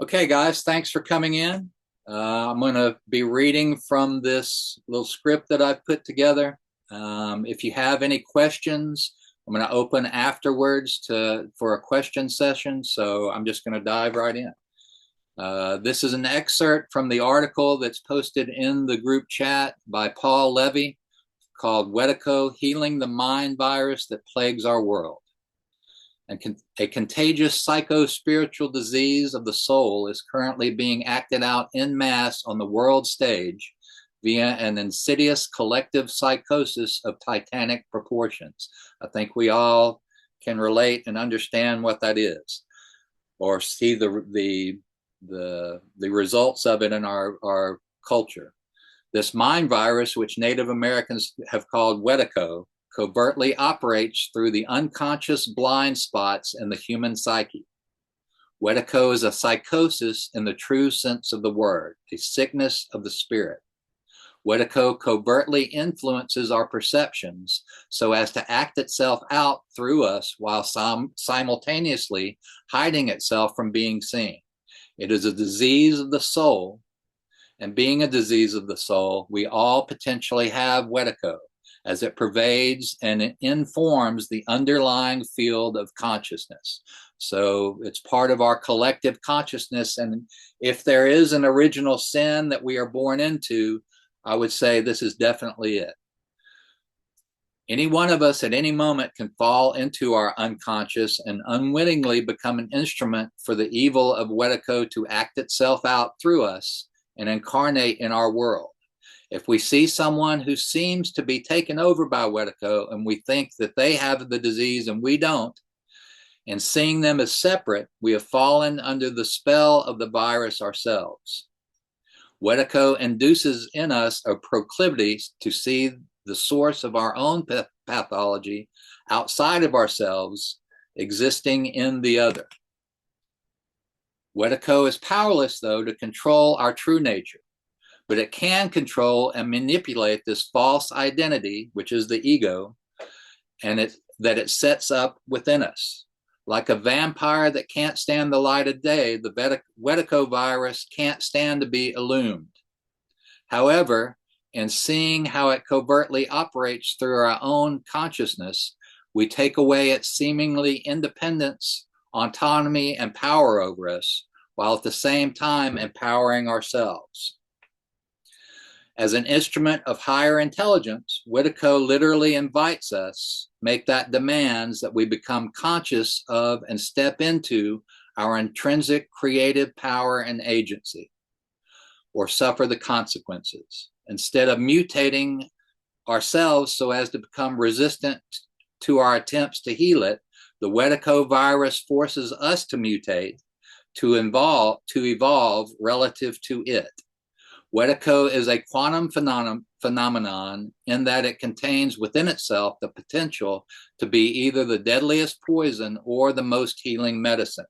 Okay, guys, thanks for coming in. I'm going to be reading from this little script that I've put together. If you have any questions, I'm going to open afterwards for a question session. So I'm just going to dive right in. This is an excerpt from the article that's posted in the group chat by Paul Levy called Wetiko, Healing the Mind Virus That Plagues Our World. And a contagious psycho-spiritual disease of the soul is currently being acted out en masse on the world stage via an insidious collective psychosis of titanic proportions. I think we all can relate and understand what that is, or see the results of it in our culture. This mind virus, which Native Americans have called wetiko, covertly operates through the unconscious blind spots in the human psyche. Wetiko is a psychosis in the true sense of the word, a sickness of the spirit. Wetiko covertly influences our perceptions so as to act itself out through us while simultaneously hiding itself from being seen. It is a disease of the soul, and being a disease of the soul, we all potentially have wetiko, as it pervades and it informs the underlying field of consciousness. So it's part of our collective consciousness. And if there is an original sin that we are born into, I would say this is definitely it. Any one of us at any moment can fall into our unconscious and unwittingly become an instrument for the evil of wetiko to act itself out through us and incarnate in our world. If we see someone who seems to be taken over by wetiko and we think that they have the disease and we don't, and seeing them as separate, we have fallen under the spell of the virus ourselves. Wetiko induces in us a proclivity to see the source of our own pathology outside of ourselves, existing in the other. Wetiko is powerless, though, to control our true nature, but it can control and manipulate this false identity, which is the ego, and that it sets up within us. Like a vampire that can't stand the light of day, the wetiko virus can't stand to be illumined. However, in seeing how it covertly operates through our own consciousness, we take away its seemingly independence, autonomy, and power over us, while at the same time empowering ourselves. As an instrument of higher intelligence, wetiko literally invites us, make that demands that we become conscious of and step into our intrinsic creative power and agency, or suffer the consequences. Instead of mutating ourselves so as to become resistant to our attempts to heal it, the wetiko virus forces us to mutate, to evolve relative to it. Wetiko is a quantum phenomenon in that it contains within itself the potential to be either the deadliest poison or the most healing medicine.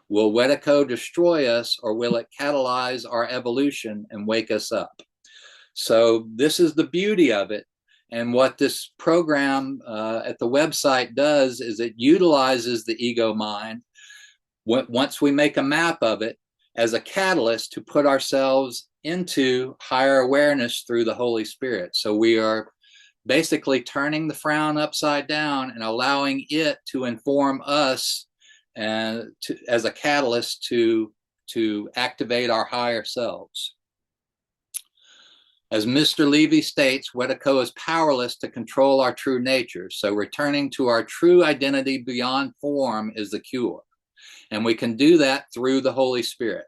Will wetiko destroy us, or will it catalyze our evolution and wake us up? So this is the beauty of it. And what this program at the website does is it utilizes the ego mind, once we make a map of it, as a catalyst to put ourselves into higher awareness through the Holy Spirit. So we are basically turning the frown upside down and allowing it to inform us and as a catalyst to activate our higher selves. As Mr. Levy states, wetiko is powerless to control our true nature. So returning to our true identity beyond form is the cure. And we can do that through the Holy Spirit.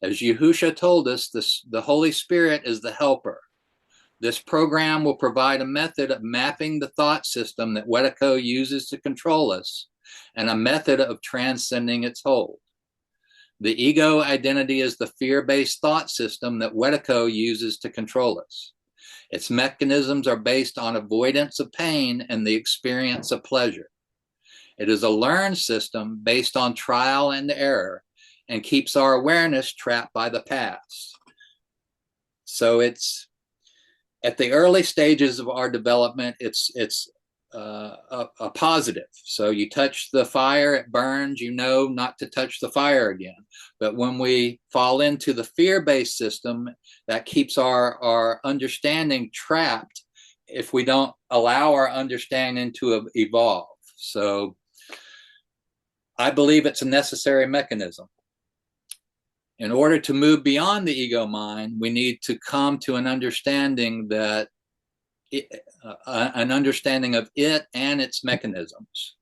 As Yahusha told us, the Holy Spirit is the helper. This program will provide a method of mapping the thought system that wetiko uses to control us, and a method of transcending its hold. The ego identity is the fear-based thought system that wetiko uses to control us. Its mechanisms are based on avoidance of pain and the experience of pleasure. It is a learned system based on trial and error, and keeps our awareness trapped by the past. So it's at the early stages of our development, it's a positive. So you touch the fire, it burns, you know not to touch the fire again. But when we fall into the fear-based system, that keeps our understanding trapped if we don't allow our understanding to evolve. So I believe it's a necessary mechanism. In order to move beyond the ego mind, we need to come to an understanding that an understanding of it and its mechanisms.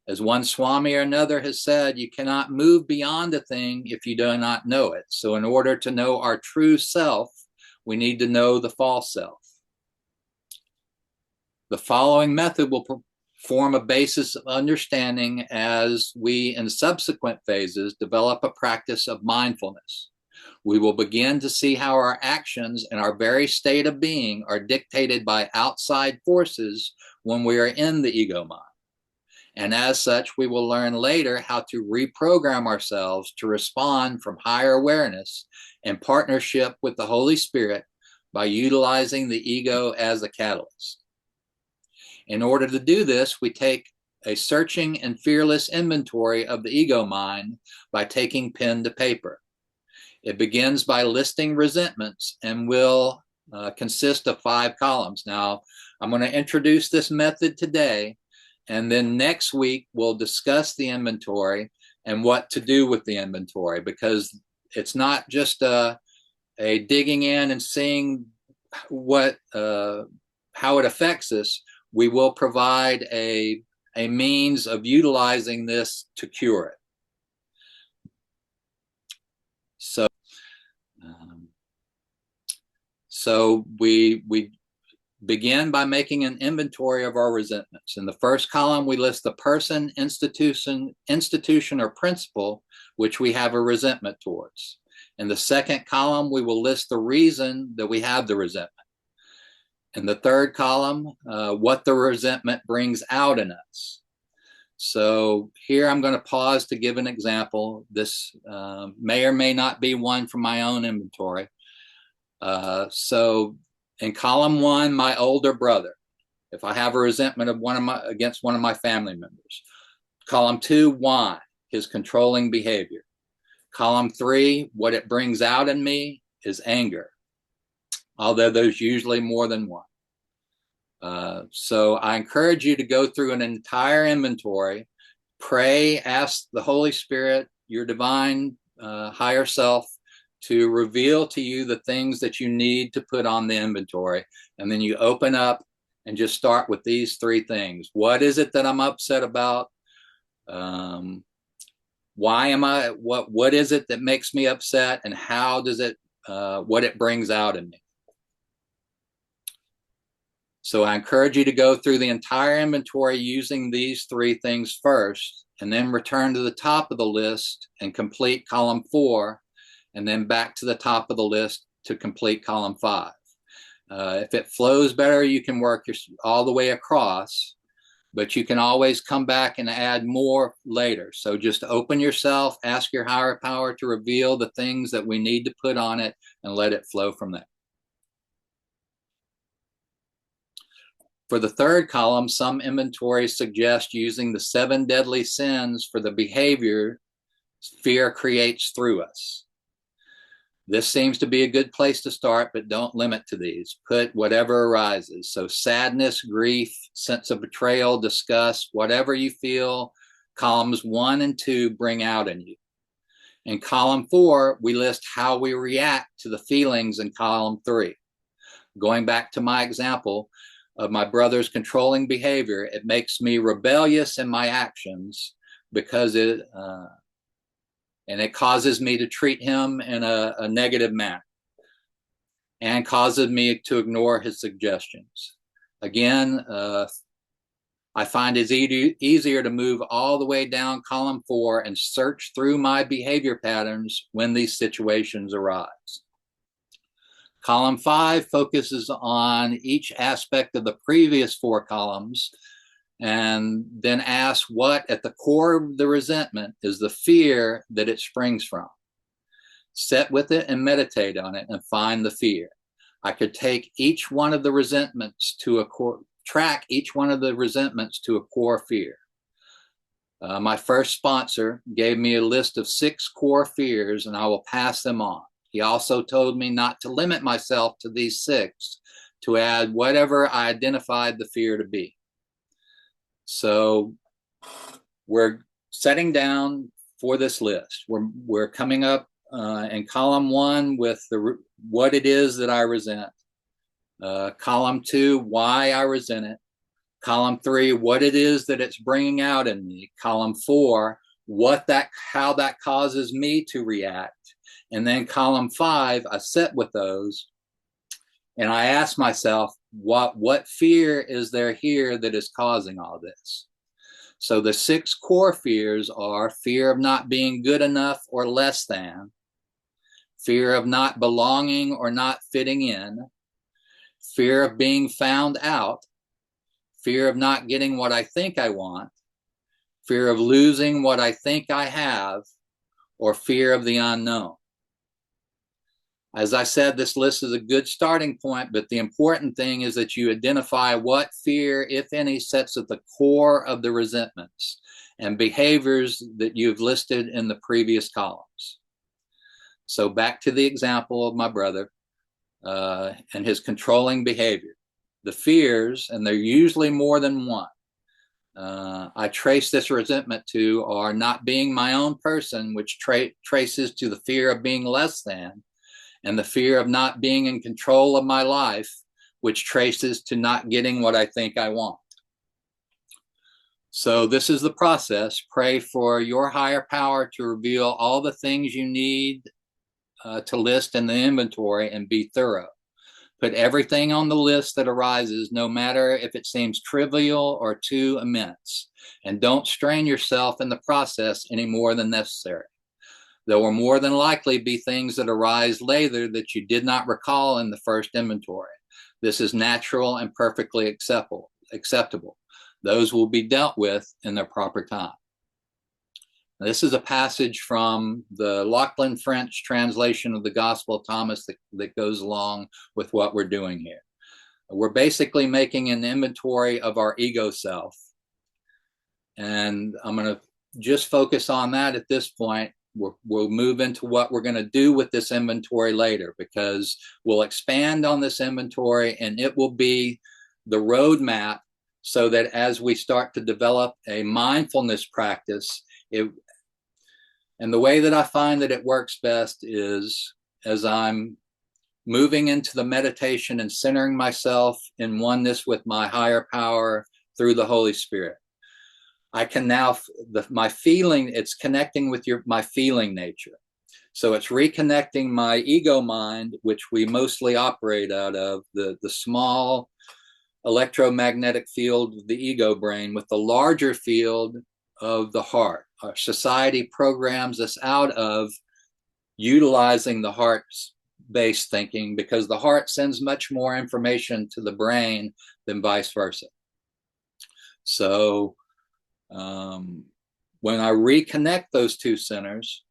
As one Swami or another has said, you cannot move beyond a thing if you do not know it. So in order to know our true self, we need to know the false self. The following method will form a basis of understanding as we, in subsequent phases, develop a practice of mindfulness. We will begin to see how our actions and our very state of being are dictated by outside forces when we are in the ego mind. And as such, we will learn later how to reprogram ourselves to respond from higher awareness in partnership with the Holy Spirit by utilizing the ego as a catalyst. In order to do this, we take a searching and fearless inventory of the ego mind by taking pen to paper. It begins by listing resentments and will consist of 5 columns. Now, I'm going to introduce this method today, and then next week we'll discuss the inventory and what to do with the inventory, because it's not just a digging in and seeing what how it affects us. We will provide a means of utilizing this to cure it. So we begin by making an inventory of our resentments. In the first column, we list the person, institution, or principle which we have a resentment towards. In the second column, we will list the reason that we have the resentment. In the third column, what the resentment brings out in us. So here I'm going to pause to give an example. This may or may not be one from my own inventory. So in column 1, my older brother, if I have a resentment of against one of my family members. Column 2, why? His controlling behavior. Column 3, what it brings out in me is anger, although there's usually more than one. So I encourage you to go through an entire inventory, pray, ask the Holy Spirit, your divine higher self, to reveal to you the things that you need to put on the inventory. And then you open up and just start with these 3 things. What is it that I'm upset about? Why am I, what is it that makes me upset? And how does it, what it brings out in me? So I encourage you to go through the entire inventory using these 3 things first, and then return to the top of the list and complete column 4, and then back to the top of the list to complete column 5. If it flows better, you can work all the way across, but you can always come back and add more later. So just open yourself, ask your higher power to reveal the things that we need to put on it, and let it flow from there. For the third column, some inventories suggest using the 7 deadly sins for the behavior fear creates through us. This seems to be a good place to start, but don't limit to these. Put whatever arises. So sadness, grief, sense of betrayal, disgust, whatever you feel, columns 1 and 2 bring out in you. In column 4, we list how we react to the feelings in column 3. Going back to my example of my brother's controlling behavior, it makes me rebellious in my actions because it causes me to treat him in a negative manner and causes me to ignore his suggestions. Again, I find it's easier to move all the way down column 4 and search through my behavior patterns when these situations arise. Column 5 focuses on each aspect of the previous 4 columns, and then asks what at the core of the resentment is the fear that it springs from. Sit with it and meditate on it and find the fear. I could take each one of the resentments to track each one of the resentments to a core fear. My first sponsor gave me a list of 6 core fears, and I will pass them on. He also told me not to limit myself to these 6, to add whatever I identified the fear to be. So we're setting down for this list. We're coming up in column 1 with what it is that I resent. Column 2, why I resent it. Column 3, what it is that it's bringing out in me. Column 4, how that causes me to react. And then column 5, I sit with those and I ask myself, what fear is there here that is causing all this? So the 6 core fears are fear of not being good enough or less than, fear of not belonging or not fitting in, fear of being found out, fear of not getting what I think I want, fear of losing what I think I have, or fear of the unknown. As I said, this list is a good starting point, but the important thing is that you identify what fear, if any, sits at the core of the resentments and behaviors that you've listed in the previous columns. So back to the example of my brother and his controlling behavior. The fears, and they're usually more than one, I trace this resentment to are not being my own person, which traces to the fear of being less than, and the fear of not being in control of my life, which traces to not getting what I think I want. So this is the process. Pray for your higher power to reveal all the things you need to list in the inventory, and be thorough. Put everything on the list that arises, no matter if it seems trivial or too immense. And don't strain yourself in the process any more than necessary. There will more than likely be things that arise later that you did not recall in the first inventory. This is natural and perfectly acceptable. Those will be dealt with in their proper time. This is a passage from the Lachlan French translation of the Gospel of Thomas that goes along with what we're doing here. We're basically making an inventory of our ego self. And I'm going to just focus on that at this point. We'll move into what we're going to do with this inventory later, because we'll expand on this inventory and it will be the roadmap so that as we start to develop a mindfulness practice, and the way that I find that it works best is as I'm moving into the meditation and centering myself in oneness with my higher power through the Holy Spirit. I can now, my feeling, it's connecting with my feeling nature. So it's reconnecting my ego mind, which we mostly operate out of, the small electromagnetic field of the ego brain, with the larger field of the heart. Our society programs us out of utilizing the heart-based thinking because the heart sends much more information to the brain than vice versa. So when I reconnect those two centers,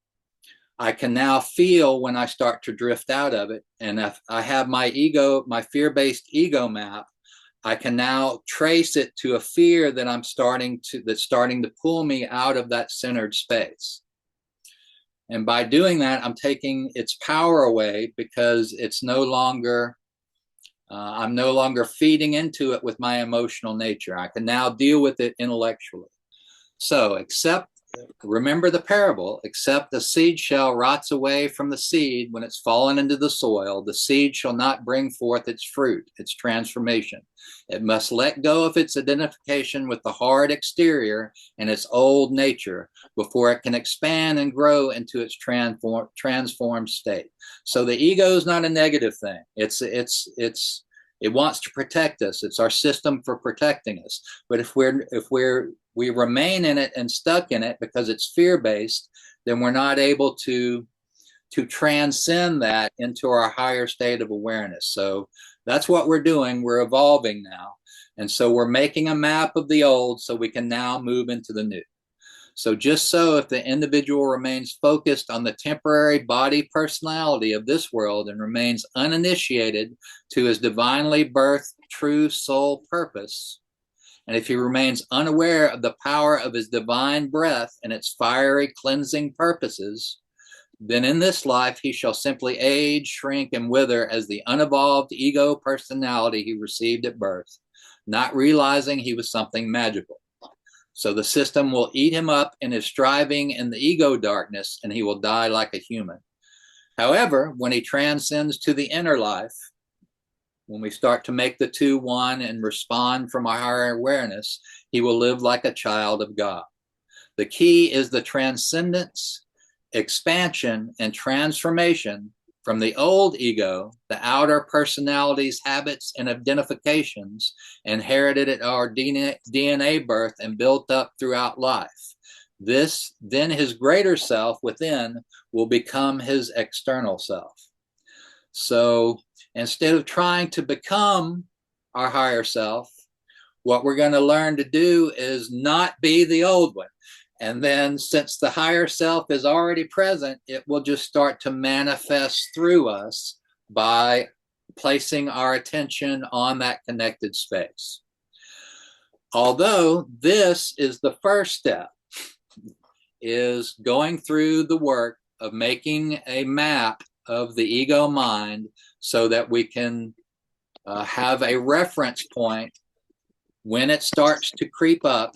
I can now feel when I start to drift out of it. And if I have my ego, my fear-based ego map, I can now trace it to a fear that that's starting to pull me out of that centered space. And by doing that, I'm taking its power away because it's no longer, I'm no longer feeding into it with my emotional nature. I can now deal with it intellectually. So remember the parable, except the seed shell rots away from the seed when it's fallen into the soil, the seed shall not bring forth its fruit, its transformation. It must let go of its identification with the hard exterior and its old nature before it can expand and grow into its transformed state. So the ego is not a negative thing. It wants to protect us. It's our system for protecting us. But if we remain in it and stuck in it because it's fear-based, then we're not able to transcend that into our higher state of awareness. So that's what we're doing. We're evolving now. And so we're making a map of the old so we can now move into the new. So just so if the individual remains focused on the temporary body personality of this world and remains uninitiated to his divinely birthed true soul purpose, and if he remains unaware of the power of his divine breath and its fiery cleansing purposes, then in this life he shall simply age, shrink, and wither as the unevolved ego personality he received at birth, not realizing he was something magical. So the system will eat him up in his striving in the ego darkness, and he will die like a human. However, when he transcends to the inner life, when we start to make the two one and respond from our higher awareness, he will live like a child of God. The key is the transcendence, expansion, and transformation from the old ego, the outer personality's habits and identifications inherited at our DNA birth and built up throughout life. This, then his greater self within will become his external self. So instead of trying to become our higher self, what we're going to learn to do is not be the old one. And then since the higher self is already present, it will just start to manifest through us by placing our attention on that connected space. Although this is the first step, is going through the work of making a map of the ego mind so that we can have a reference point when it starts to creep up,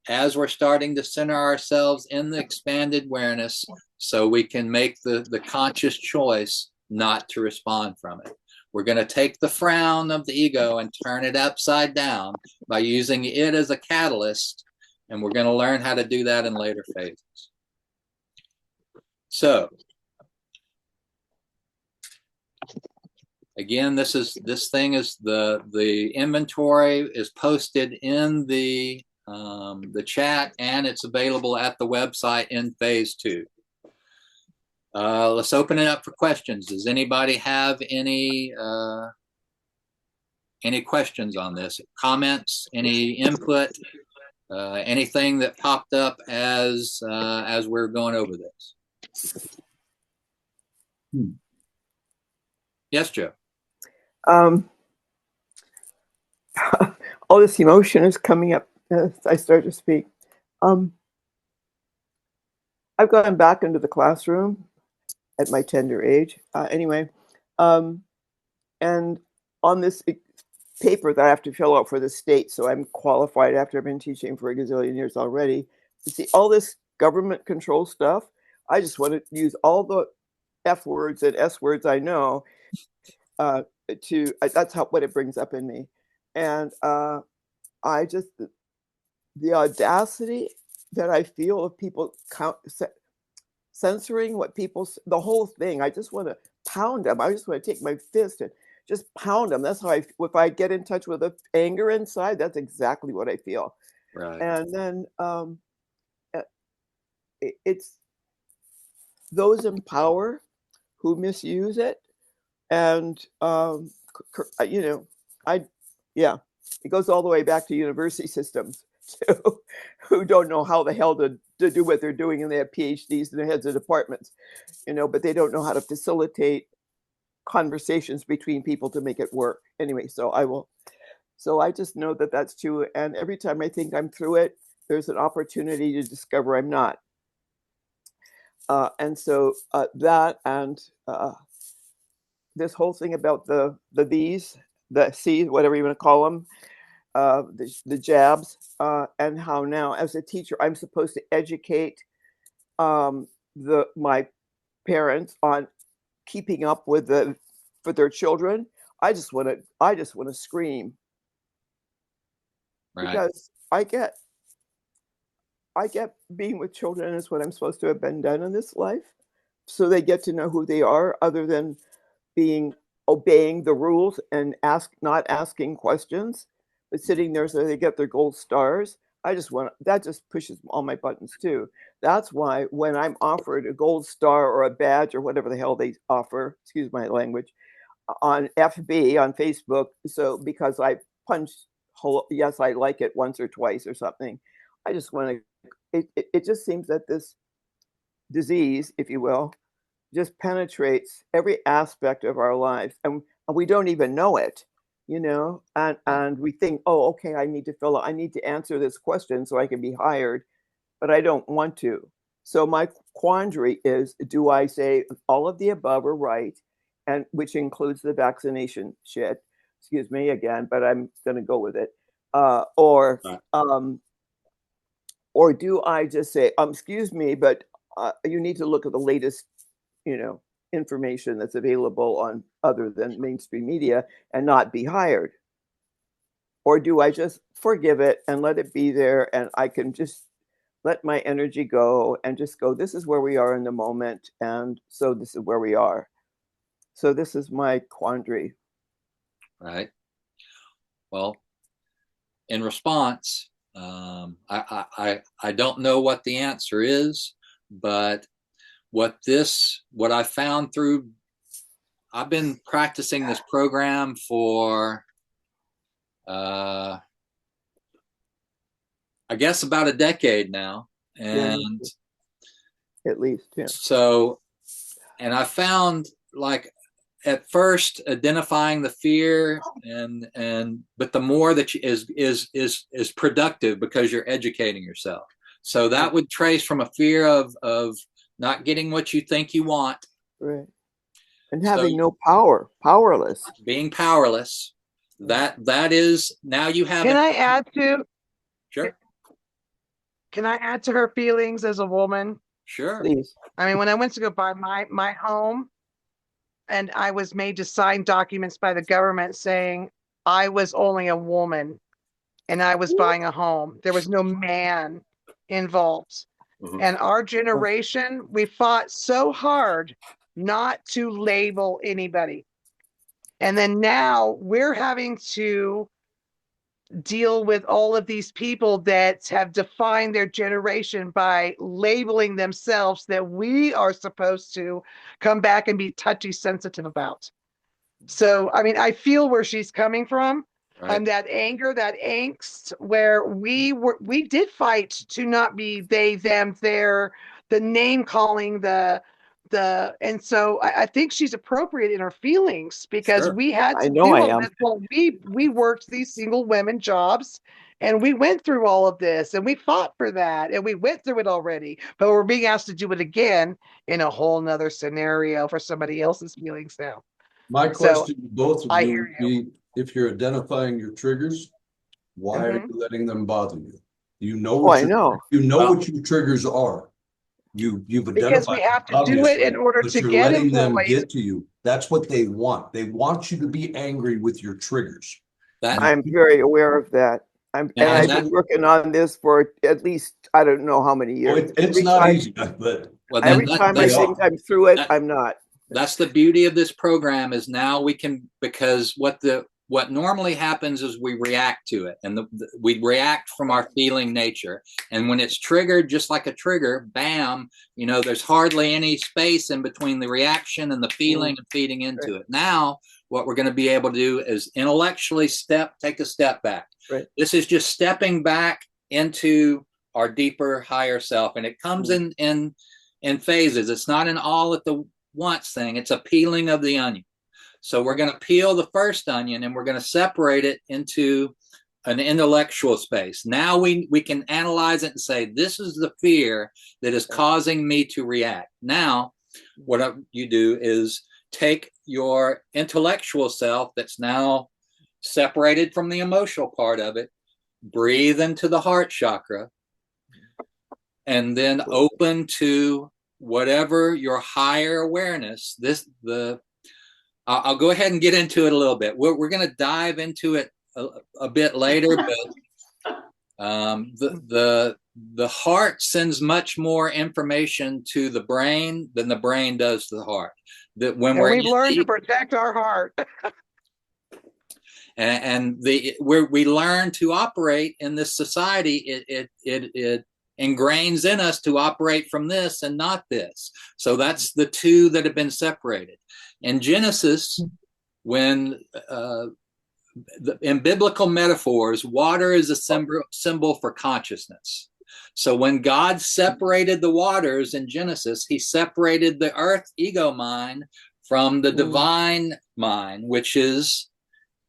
as we're starting to center ourselves in the expanded awareness, so we can make the conscious choice not to respond from it. We're going to take the frown of the ego and turn it upside down by using it as a catalyst, and we're going to learn how to do that in later phases. So, again, this thing is the inventory is posted in the chat, and it's available at the website in phase 2. Let's open it up for questions. Does anybody have any questions on this? Comments? Any input? Anything that popped up as we're going over this? Yes, Joe. All this emotion is coming up as I start to speak. I've gone back into the classroom at my tender age. And on this paper that I have to fill out for the state, so I'm qualified after I've been teaching for a gazillion years already. You see, all this government control stuff, I just want to use all the F words and S words I know that's what it brings up in me. And I just, the audacity that I feel of people censoring what people, the whole thing, I just want to pound them. I just want to take my fist and just pound them. That's how if I get in touch with the anger inside, that's exactly what I feel. Right. And then it's those in power who misuse it. And, it goes all the way back to university systems too, who don't know how the hell to do what they're doing, and they have PhDs and they're heads of departments, but they don't know how to facilitate conversations between people to make it work. Anyway, so I just know that that's true. And every time I think I'm through it, there's an opportunity to discover I'm not. And so that and this whole thing about the B's, the C's, whatever you want to call them, the jabs, and how now as a teacher I'm supposed to educate my parents on keeping up with for their children. I just want to scream. Right. Because I get being with children is what I'm supposed to have been done in this life, so they get to know who they are, other than obeying the rules and not asking questions, but sitting there so they get their gold stars. That just pushes all my buttons too. That's why when I'm offered a gold star or a badge or whatever the hell they offer, excuse my language, on FB, on Facebook, so because I punched yes, I like it once or twice or something, I just want to it just seems that this disease, if you will, just penetrates every aspect of our lives, and we don't even know it, you know. And we think, oh, okay, I need to answer this question so I can be hired, but I don't want to. So my quandary is, do I say all of the above are right, and which includes the vaccination shit? Excuse me again, but I'm going to go with it. Uh, or Right. um, or do I just say, excuse me, but you need to look at the latest, you know, information that's available on other than mainstream media and not be hired? Or do I just forgive it and let it be there, and I can just let my energy go and just go, this is where we are in the moment, and so this is where we are. So this is my quandary. Right. Well, in response, I don't know what the answer is, but what I found through, I've been practicing this program for I guess about a decade now. Yeah, And at least, yeah. so, and I found, like, at first identifying the fear, but the more that is productive because you're educating yourself. So that would trace from a fear of not getting what you think you want. Right. And So having no power, powerless. being powerless, that is, now you have Can it. I add to Sure. can I add to her feelings as a woman? Sure. Please. I mean, when I went to go buy my home, and I was made to sign documents by the government saying I was only a woman and I was buying a home. There was no man involved. Mhm. And our generation, we fought so hard not to label anybody. And then now we're having to deal with all of these people that have defined their generation by labeling themselves that we are supposed to come back and be touchy sensitive about. So, I mean, I feel where she's coming from. Right. That anger, that angst, where we did fight to not be they, them, their, the name calling, and so I think she's appropriate in her feelings because Sure. we had I to know do I all am. this. Well, we worked these single women jobs, and we went through all of this, and we fought for that, and we went through it already. But we're being asked to do it again in a whole nother scenario for somebody else's feelings now. My So question to both of I you hear would you. be, if you're identifying your triggers, why are Mhm. you letting them bother you? You know Oh, what I know. Well, what your triggers are. You've Because identified we them, have to do it in obviously, order but to you're get letting them employees. get to you. That's what they want. They want you to be angry with your triggers. that I'm very aware of that. And and I've that been working on this for at least, I don't know how many Oh, years. it's not easy, but well then Every that time I they that's think are. I'm through it, that I'm not. that's the beauty of this program, is now we can, because what normally happens is we react to it, and we react from our feeling nature, and when it's triggered, just like a trigger, bam, there's hardly any space in between the reaction and the feeling and feeding Right, into it. Now what we're going to be able to do is intellectually take a step back. right. This is just stepping back into our deeper, higher self, and it comes in phases. It's not an all at the once thing. It's a peeling of the onion. So we're going to peel the first onion and we're going to separate it into an intellectual space. Now we can analyze it and say, this is the fear that is causing me to react. Now, what you do is take your intellectual self that's now separated from the emotional part of it, breathe into the heart chakra, and then open to whatever your higher awareness. I'll go ahead and get into it a little bit. We're going to dive into it a bit later, but the heart sends much more information to the brain than the brain does to the heart. That when And we've learned to protect our heart. and we learn to operate in this society, it ingrains in us to operate from this and not this. So that's the two that have been separated. In Genesis, when in biblical metaphors, water is a symbol for consciousness. So when God separated the waters in Genesis, he separated the earth ego mind from the divine mind, which is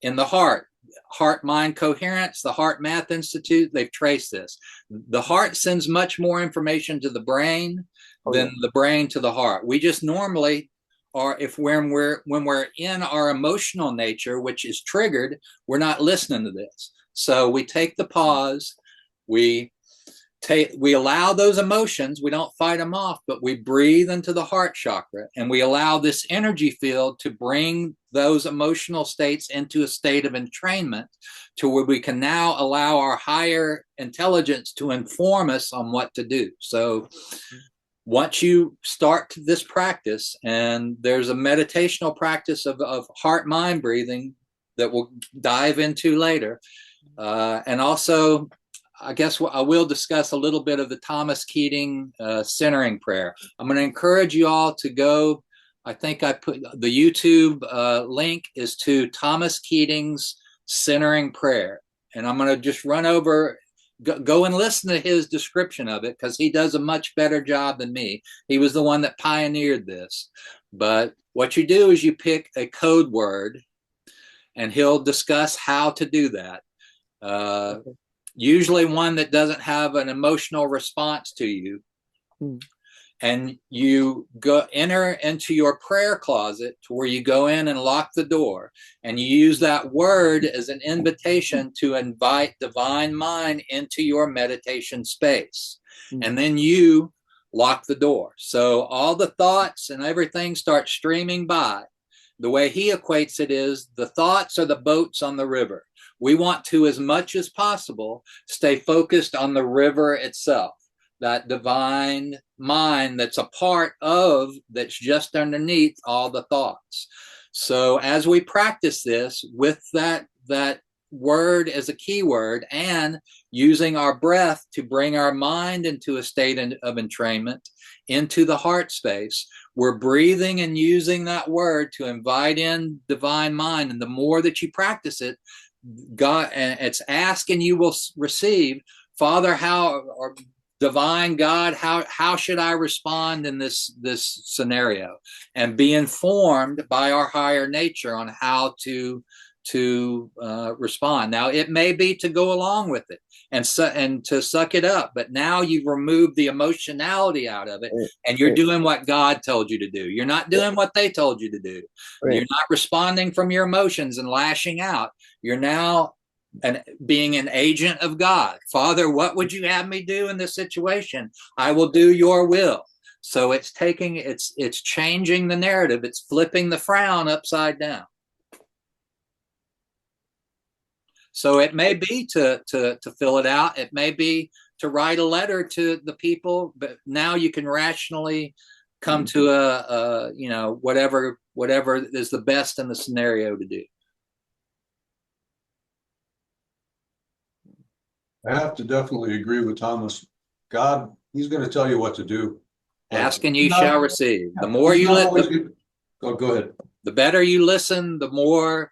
in the heart. Heart mind coherence, the Heart Math Institute, they've traced this. The heart sends much more information to the brain than the brain to the heart. We just normally are, if when we're in our emotional nature, which is triggered, we're not listening to this. So we take the pause, we allow those emotions, we don't fight them off, but we breathe into the heart chakra, and we allow this energy field to bring those emotional states into a state of entrainment, to where we can now allow our higher intelligence to inform us on what to do. So once you start this practice, and there's a meditational practice of heart mind breathing that we'll dive into later, and also I guess I will discuss a little bit of the Thomas Keating centering prayer. I'm going to encourage you all to go. I think I put the YouTube link is to Thomas Keating's centering prayer. And I'm going to just run over, go and listen to his description of it, because he does a much better job than me. He was the one that pioneered this. But what you do is you pick a code word, and he'll discuss how to do that. Usually one that doesn't have an emotional response to you. And you enter into your prayer closet, to where you go in and lock the door, and you use that word as an invitation to invite divine mind into your meditation space. And then you lock the door. So all the thoughts and everything start streaming by. The way he equates it is, the thoughts are the boats on the river. We want to, as much as possible, stay focused on the river itself, that divine mind that's a part of, that's just underneath all the thoughts. So as we practice this with that word as a key word, and using our breath to bring our mind into a state of entrainment, into the heart space, we're breathing and using that word to invite in divine mind. And the more that you practice it, God, and it's ask and you will receive. Father, how, or divine God, how should I respond in this scenario? And be informed by our higher nature on how to respond. Now, it may be to go along with it and to suck it up, but now you've removed the emotionality out of it, and you're doing what God told you to do. You're not doing what they told you to do. You're not responding from your emotions and lashing out. You're now being an agent of God. Father, what would you have me do in this situation? I will do your will. So it's changing the narrative. It's flipping the frown upside down. So it may be to fill it out. It may be to write a letter to the people, but now you can rationally come to whatever is the best in the scenario to do. I have to definitely agree with Thomas. God, he's going to tell you what to do. Ask and you shall receive. The more you go ahead. The better you listen, the more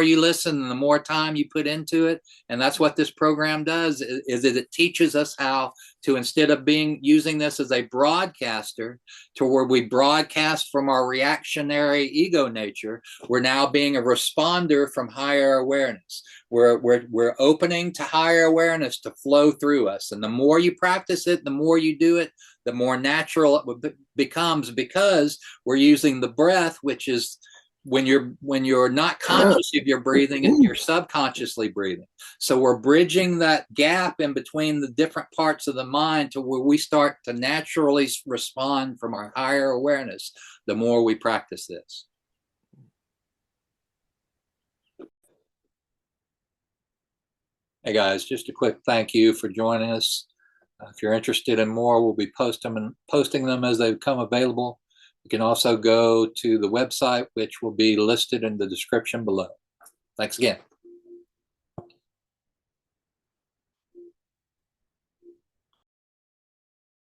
you listen, and the more time you put into it. And that's what this program does, is it teaches us how to, instead of using this as a broadcaster, to where we broadcast from our reactionary ego nature, we're now being a responder from higher awareness. We're opening to higher awareness to flow through us. And the more you practice it, the more you do it, the more natural it becomes, because we're using the breath, which is when you're not conscious of your breathing, and you're subconsciously breathing. So we're bridging that gap in between the different parts of the mind, to where we start to naturally respond from our higher awareness the more we practice this. Hey guys, just a quick thank you for joining us. If you're interested in more, we'll be posting them as they become available. You can also go to the website, which will be listed in the description below. Thanks again.